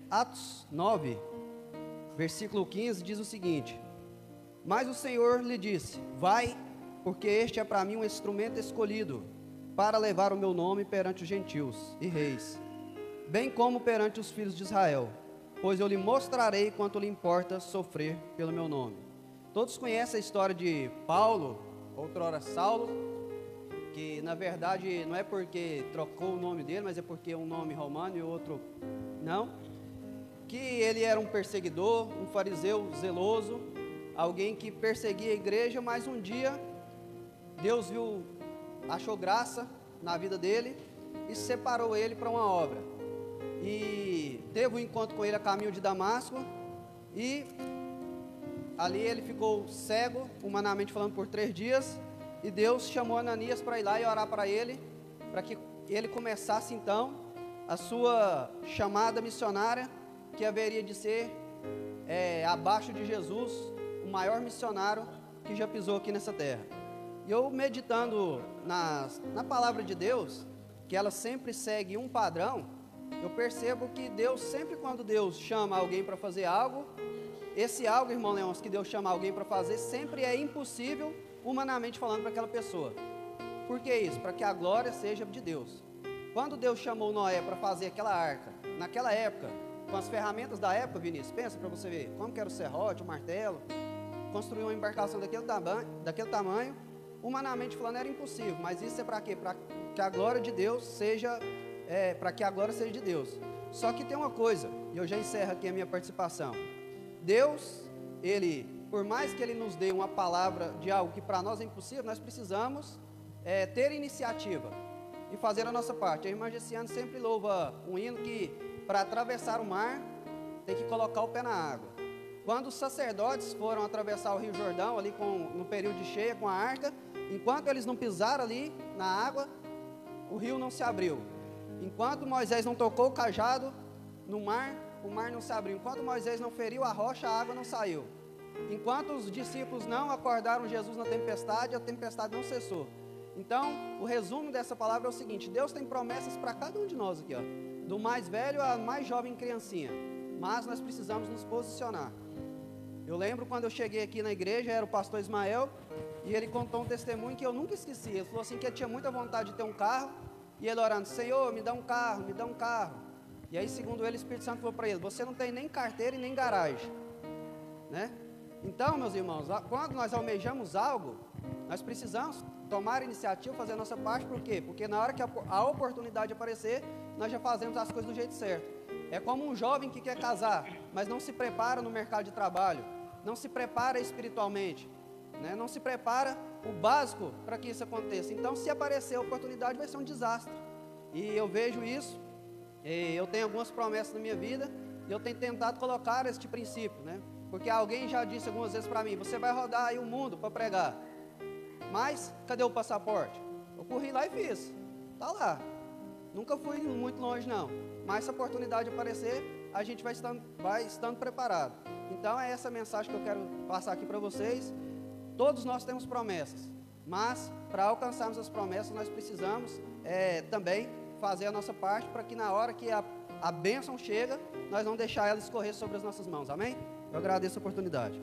Atos 9, versículo 15, diz o seguinte: Mas o Senhor lhe disse: Vai, porque este é para mim um instrumento escolhido, para levar o meu nome perante os gentios e reis, bem como perante os filhos de Israel, pois eu lhe mostrarei quanto lhe importa sofrer pelo meu nome. Todos conhecem a história de Paulo, outrora Saulo, que na verdade não é porque trocou o nome dele, mas é porque um nome romano e o outro não, que ele era um perseguidor, um fariseu zeloso, alguém que perseguia a igreja, mas um dia Deus viu, achou graça na vida dele e separou ele para uma obra, e teve um encontro com ele a caminho de Damasco, e ali ele ficou cego, humanamente falando, por 3 dias, e Deus chamou Ananias para ir lá e orar para ele, para que ele começasse então a sua chamada missionária, que haveria de ser abaixo de Jesus, o maior missionário que já pisou aqui nessa terra. E eu meditando na palavra de Deus, que ela sempre segue um padrão, eu percebo que Deus, sempre quando Deus chama alguém para fazer algo, esse algo, irmão Leôncio, que Deus chama alguém para fazer, sempre é impossível, humanamente falando, para aquela pessoa. Por que isso? Para que a glória seja de Deus. Quando Deus chamou Noé para fazer aquela arca, naquela época, com as ferramentas da época, Vinícius, pensa para você ver, como que era o serrote, o martelo, construir uma embarcação daquele tamanho, humanamente falando, era impossível, mas isso é para quê? Para que a glória de Deus seja, para que a glória seja de Deus. Só que tem uma coisa, e eu já encerro aqui a minha participação. Deus, Ele, por mais que Ele nos dê uma palavra de algo que para nós é impossível, nós precisamos ter iniciativa e fazer a nossa parte. A irmã Gessiane sempre louva um hino que, para atravessar o mar, tem que colocar o pé na água. Quando os sacerdotes foram atravessar o Rio Jordão, ali no período de cheia, com a arca, enquanto eles não pisaram ali na água, o rio não se abriu. Enquanto Moisés não tocou o cajado no mar, o mar não se abriu. Enquanto Moisés não feriu a rocha, a água não saiu. Enquanto os discípulos não acordaram Jesus na tempestade, a tempestade não cessou. Então, o resumo dessa palavra é o seguinte: Deus tem promessas para cada um de nós aqui, ó, do mais velho ao mais jovem criancinha, mas nós precisamos nos posicionar. Eu lembro quando eu cheguei aqui na igreja, era o pastor Ismael, e ele contou um testemunho que eu nunca esqueci. Ele falou assim que ele tinha muita vontade de ter um carro, e ele orando: Senhor, me dá um carro, me dá um carro. E aí, segundo ele, o Espírito Santo falou para ele: você não tem nem carteira e nem garagem, né? Então, meus irmãos, quando nós almejamos algo, nós precisamos tomar iniciativa, fazer a nossa parte. Por quê? Porque na hora que a oportunidade aparecer, nós já fazemos as coisas do jeito certo. É como um jovem que quer casar, mas não se prepara no mercado de trabalho, não se prepara espiritualmente, né? Não se prepara o básico para que isso aconteça. Então, se aparecer a oportunidade, vai ser um desastre. E eu vejo isso, eu tenho algumas promessas na minha vida, e eu tenho tentado colocar este princípio, né? Porque alguém já disse algumas vezes para mim: você vai rodar aí o mundo para pregar, mas cadê o passaporte? Eu corri lá e fiz, está lá. Nunca fui muito longe não, mas se a oportunidade aparecer, a gente vai estando preparado. Então é essa mensagem que eu quero passar aqui para vocês. Todos nós temos promessas, mas para alcançarmos as promessas, nós precisamos também fazer a nossa parte, para que na hora que a bênção chega, nós não deixar ela escorrer sobre as nossas mãos, amém? Eu agradeço a oportunidade.